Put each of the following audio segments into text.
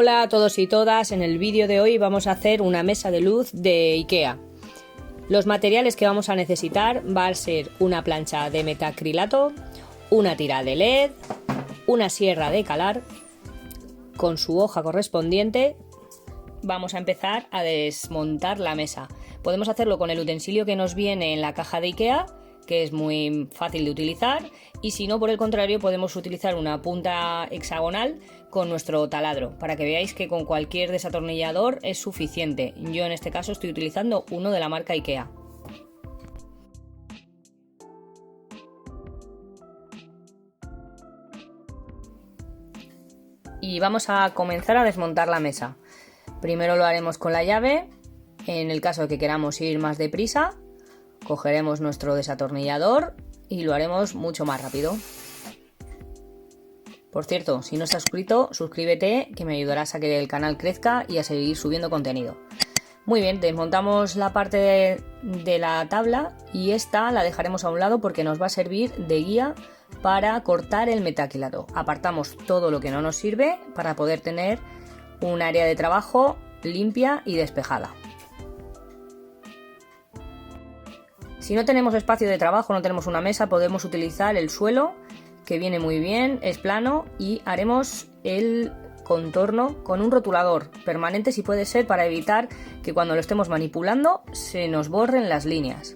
Hola a todos y todas, en el vídeo de hoy vamos a hacer una mesa de luz de IKEA. Los materiales que vamos a necesitar va a ser una plancha de metacrilato, una tira de LED, una sierra de calar con su hoja correspondiente. Vamos a empezar a desmontar la mesa. Podemos hacerlo con el utensilio que nos viene en la caja de IKEA, que es muy fácil de utilizar, y si no, por el contrario, podemos utilizar una punta hexagonal con nuestro taladro, para que veáis que con cualquier desatornillador es suficiente. Yo en este caso estoy utilizando uno de la marca IKEA. Y vamos a comenzar a desmontar la mesa. Primero lo haremos con la llave. En el caso de que queramos ir más deprisa, cogeremos nuestro desatornillador y lo haremos mucho más rápido. Por cierto, si no estás suscrito, suscríbete, que me ayudarás a que el canal crezca y a seguir subiendo contenido. Muy bien, desmontamos la parte de la tabla y esta la dejaremos a un lado porque nos va a servir de guía para cortar el metacrilato. Apartamos todo lo que no nos sirve para poder tener un área de trabajo limpia y despejada. Si no tenemos espacio de trabajo, no tenemos una mesa, podemos utilizar el suelo, que viene muy bien, es plano, y haremos el contorno con un rotulador permanente si puede ser, para evitar que cuando lo estemos manipulando se nos borren las líneas.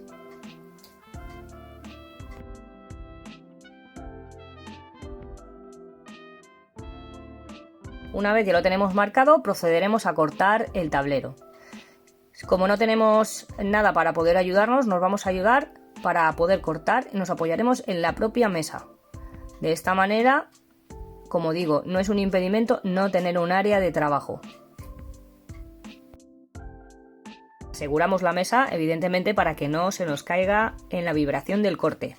Una vez que lo tenemos marcado, procederemos a cortar el tablero. Como no tenemos nada para poder ayudarnos, nos vamos a ayudar para poder cortar y nos apoyaremos en la propia mesa. De esta manera, como digo, no es un impedimento no tener un área de trabajo. Aseguramos la mesa, evidentemente, para que no se nos caiga en la vibración del corte.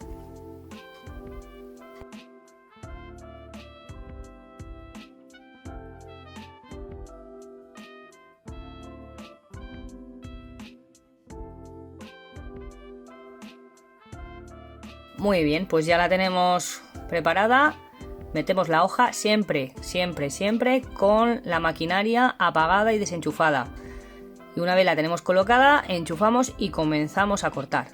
Muy bien, pues ya la tenemos preparada. Metemos la hoja siempre con la maquinaria apagada y desenchufada. Y una vez la tenemos colocada, enchufamos y comenzamos a cortar.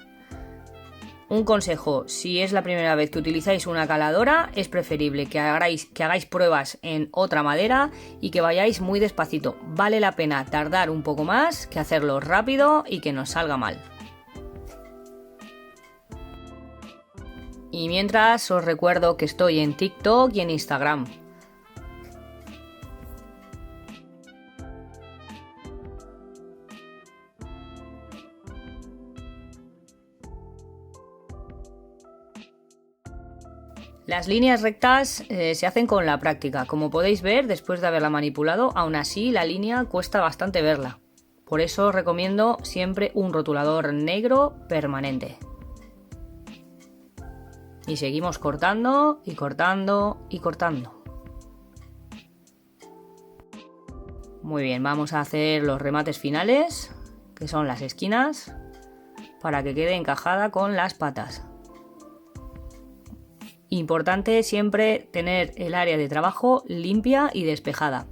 Un consejo: si es la primera vez que utilizáis una caladora, es preferible que hagáis pruebas en otra madera y que vayáis muy despacito. Vale la pena tardar un poco más que hacerlo rápido y que nos salga mal. Y mientras, os recuerdo que estoy en TikTok y en Instagram. Las líneas rectas se hacen con la práctica. Como podéis ver, después de haberla manipulado, aún así la línea cuesta bastante verla. Por eso os recomiendo siempre un rotulador negro permanente. Y seguimos cortando y cortando y cortando. Muy bien, vamos a hacer los remates finales, que son las esquinas, para que quede encajada con las patas. Importante siempre tener el área de trabajo limpia y despejada.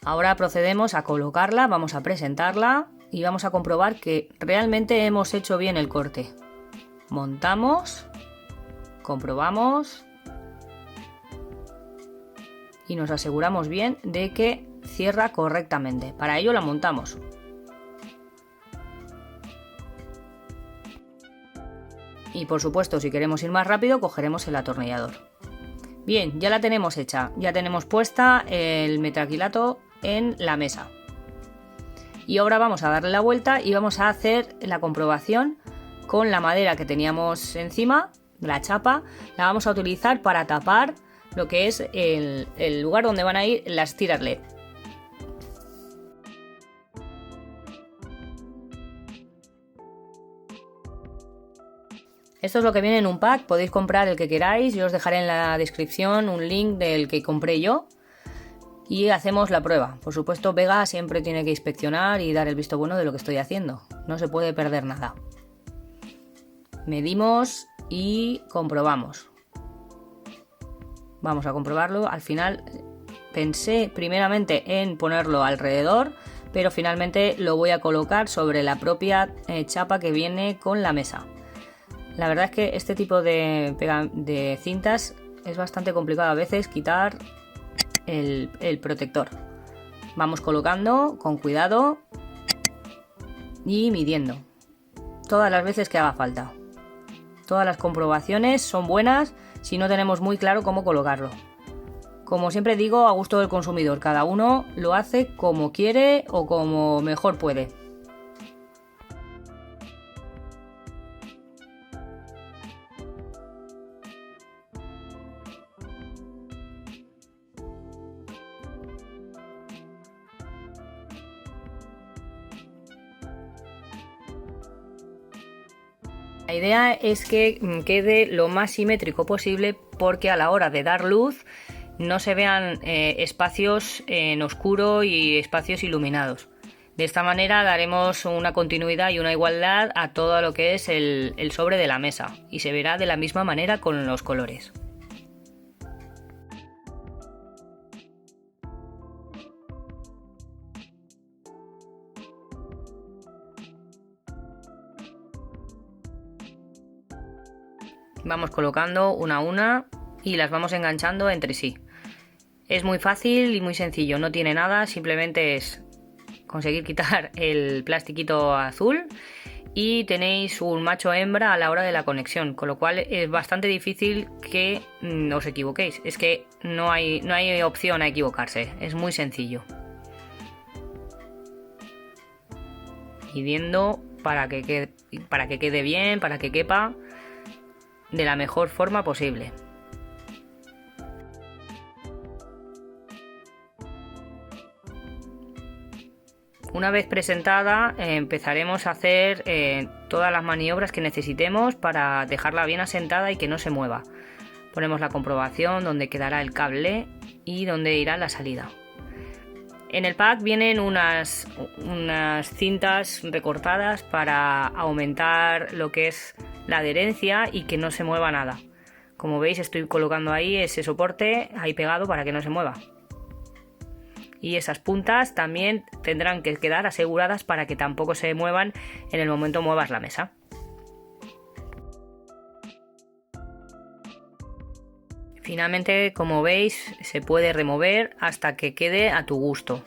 Ahora procedemos a colocarla, vamos a presentarla y vamos a comprobar que realmente hemos hecho bien el corte. Montamos, comprobamos y nos aseguramos bien de que cierra correctamente. Para ello la montamos. Y por supuesto, si queremos ir más rápido, cogeremos el atornillador. Bien, ya la tenemos hecha, ya tenemos puesta el metacrilato en la mesa. Y ahora vamos a darle la vuelta y vamos a hacer la comprobación con la madera que teníamos encima, la chapa. La vamos a utilizar para tapar lo que es el lugar donde van a ir las tiras LED. Esto es lo que viene en un pack, podéis comprar el que queráis, yo os dejaré en la descripción un link del que compré yo. Y hacemos la prueba. Por supuesto, Vega siempre tiene que inspeccionar y dar el visto bueno de lo que estoy haciendo. No se puede perder nada. Medimos y comprobamos. Vamos a comprobarlo. Al final pensé primeramente en ponerlo alrededor, pero finalmente lo voy a colocar sobre la propia chapa que viene con la mesa. La verdad es que este tipo de cintas es bastante complicado a veces quitar el protector. Vamos colocando con cuidado y midiendo todas las veces que haga falta. Todas las comprobaciones son buenas si no tenemos muy claro cómo colocarlo. Como siempre digo, a gusto del consumidor, cada uno lo hace como quiere o como mejor puede. La idea es que quede lo más simétrico posible, porque a la hora de dar luz no se vean espacios en oscuro y espacios iluminados. De esta manera daremos una continuidad y una igualdad a todo lo que es el sobre de la mesa, y se verá de la misma manera con los colores. Vamos colocando una a una y las vamos enganchando entre sí. Es muy fácil y muy sencillo, no tiene nada, simplemente es conseguir quitar el plastiquito azul y tenéis un macho hembra a la hora de la conexión, con lo cual es bastante difícil que os equivoquéis. Es que no hay opción a equivocarse, es muy sencillo. Midiendo para que quede bien, para que quepa de la mejor forma posible. Una vez presentada, empezaremos a hacer todas las maniobras que necesitemos para dejarla bien asentada y que no se mueva. Ponemos la comprobación donde quedará el cable y donde irá la salida. En el pack vienen unas cintas recortadas para aumentar lo que es la adherencia y que no se mueva nada. Como veis, estoy colocando ahí ese soporte ahí pegado para que no se mueva. Y esas puntas también tendrán que quedar aseguradas para que tampoco se muevan en el momento muevas la mesa. Finalmente, como veis, se puede remover hasta que quede a tu gusto.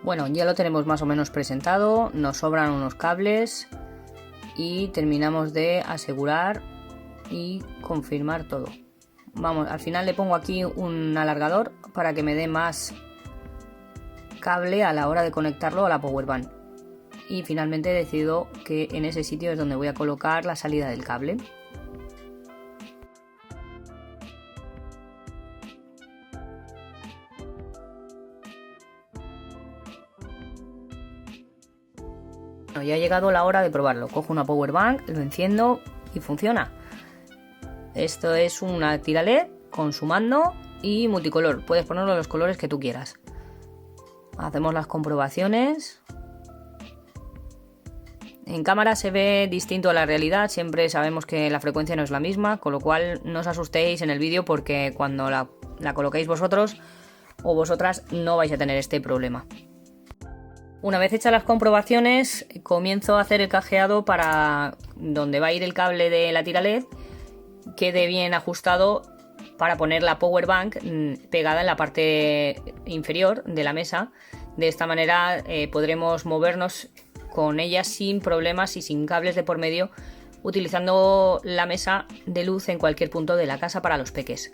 Bueno, ya lo tenemos más o menos presentado, nos sobran unos cables y terminamos de asegurar y confirmar todo. Vamos, al final le pongo aquí un alargador para que me dé más cable a la hora de conectarlo a la powerbank. Y finalmente he decidido que en ese sitio es donde voy a colocar la salida del cable. Bueno, ya ha llegado la hora de probarlo. Cojo una powerbank, lo enciendo y funciona. Esto es una tira LED con su mando y multicolor. Puedes ponerlo los colores que tú quieras. Hacemos las comprobaciones. En cámara se ve distinto a la realidad. Siempre sabemos que la frecuencia no es la misma, con lo cual no os asustéis en el vídeo, porque cuando la coloquéis vosotros o vosotras no vais a tener este problema. Una vez hechas las comprobaciones, comienzo a hacer el cajeado para donde va a ir el cable de la tira LED, quede bien ajustado para poner la power bank pegada en la parte inferior de la mesa. De esta manera podremos movernos con ella sin problemas y sin cables de por medio, utilizando la mesa de luz en cualquier punto de la casa para los peques.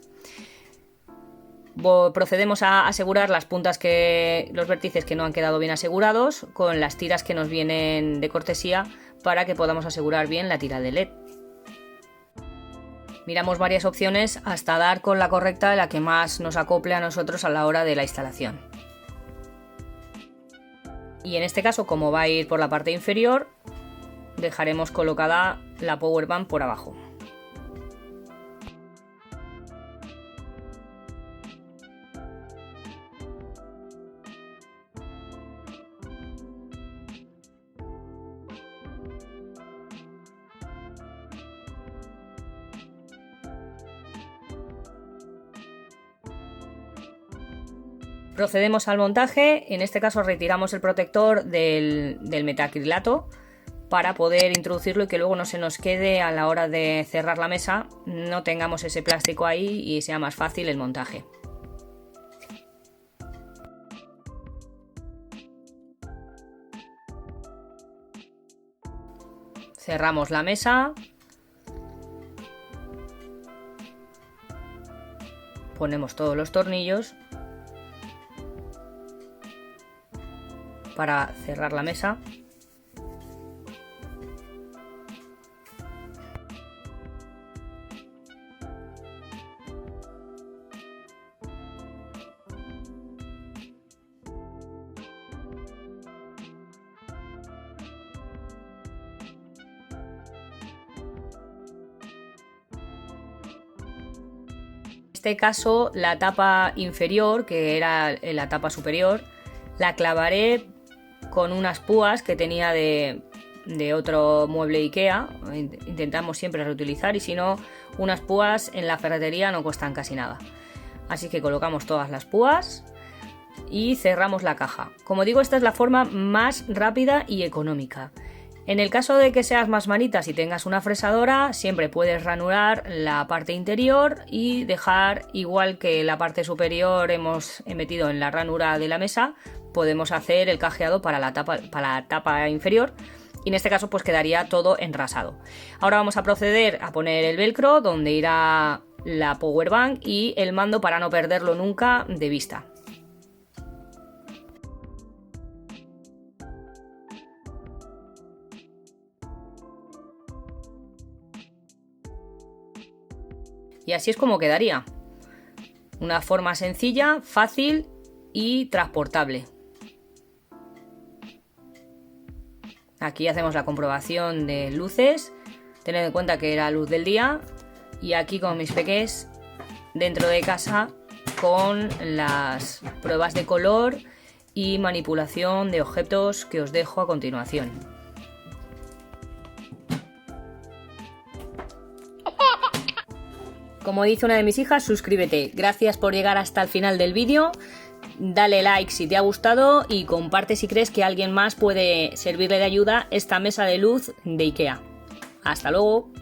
Procedemos a asegurar las puntas, los vértices que no han quedado bien asegurados, con las tiras que nos vienen de cortesía, para que podamos asegurar bien la tira de LED. Miramos varias opciones hasta dar con la correcta, la que más nos acople a nosotros a la hora de la instalación. Y en este caso, como va a ir por la parte inferior, dejaremos colocada la powerbank por abajo. Procedemos al montaje. En este caso retiramos el protector del metacrilato para poder introducirlo y que luego no se nos quede a la hora de cerrar la mesa, no tengamos ese plástico ahí y sea más fácil el montaje. Cerramos la mesa. Ponemos todos los tornillos para cerrar la mesa. En este caso la tapa inferior, que era la tapa superior, la clavaré con unas púas que tenía de otro mueble IKEA. Intentamos siempre reutilizar y si no, unas púas en la ferretería no cuestan casi nada. Así que colocamos todas las púas y cerramos la caja. Como digo, esta es la forma más rápida y económica. En el caso de que seas más manitas y tengas una fresadora, siempre puedes ranurar la parte interior y dejar, igual que la parte superior hemos metido en la ranura de la mesa, podemos hacer el cajeado para la tapa inferior y en este caso pues quedaría todo enrasado. Ahora vamos a proceder a poner el velcro donde irá la power bank y el mando para no perderlo nunca de vista. Y así es como quedaría. Una forma sencilla, fácil y transportable. Aquí hacemos la comprobación de luces. Tened en cuenta que era luz del día. Y aquí con mis peques dentro de casa con las pruebas de color y manipulación de objetos que os dejo a continuación. Como dice una de mis hijas, suscríbete. Gracias por llegar hasta el final del vídeo. Dale like si te ha gustado y comparte si crees que a alguien más puede servirle de ayuda esta mesa de luz de IKEA. ¡Hasta luego!